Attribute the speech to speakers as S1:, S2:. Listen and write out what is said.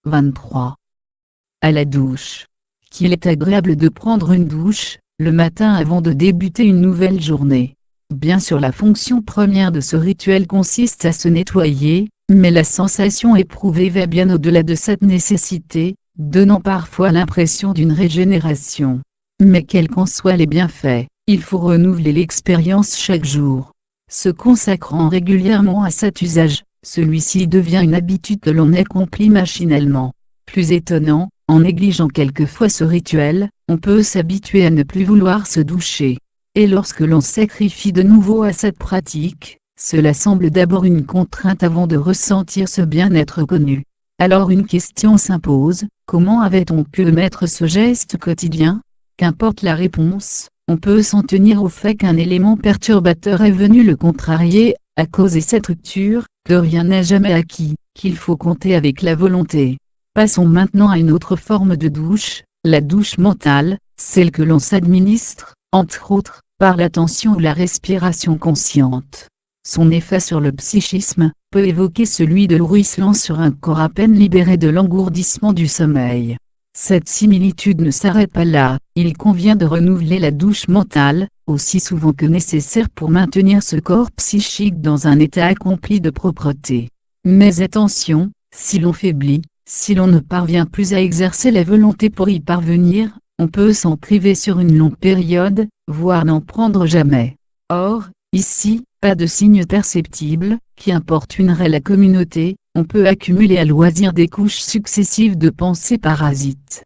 S1: 23. À la douche. Qu'il est agréable de prendre une douche, le matin avant de débuter une nouvelle journée. Bien sûr, la fonction première de ce rituel consiste à se nettoyer, mais la sensation éprouvée va bien au-delà de cette nécessité, donnant parfois l'impression d'une régénération. Mais quels qu'en soient les bienfaits, il faut renouveler l'expérience chaque jour. Se consacrant régulièrement à cet usage, celui-ci devient une habitude que l'on accomplit machinalement. Plus étonnant, en négligeant quelquefois ce rituel, on peut s'habituer à ne plus vouloir se doucher. Et lorsque l'on sacrifie de nouveau à cette pratique, cela semble d'abord une contrainte avant de ressentir ce bien-être connu. Alors une question s'impose, comment avait-on pu mettre ce geste quotidien ? Qu'importe la réponse, on peut s'en tenir au fait qu'un élément perturbateur est venu le contrarier, à causer cette rupture, que rien n'est jamais acquis, qu'il faut compter avec la volonté. Passons maintenant à une autre forme de douche, la douche mentale, celle que l'on s'administre, entre autres, par l'attention ou la respiration consciente. Son effet sur le psychisme peut évoquer celui de l'eau ruisselant sur un corps à peine libéré de l'engourdissement du sommeil. Cette similitude ne s'arrête pas là, il convient de renouveler la douche mentale, aussi souvent que nécessaire pour maintenir ce corps psychique dans un état accompli de propreté. Mais attention, si l'on faiblit, si l'on ne parvient plus à exercer la volonté pour y parvenir, on peut s'en priver sur une longue période, voire n'en prendre jamais. Or, ici, pas de signe perceptible, qui importunerait la communauté, on peut accumuler à loisir des couches successives de pensées parasites.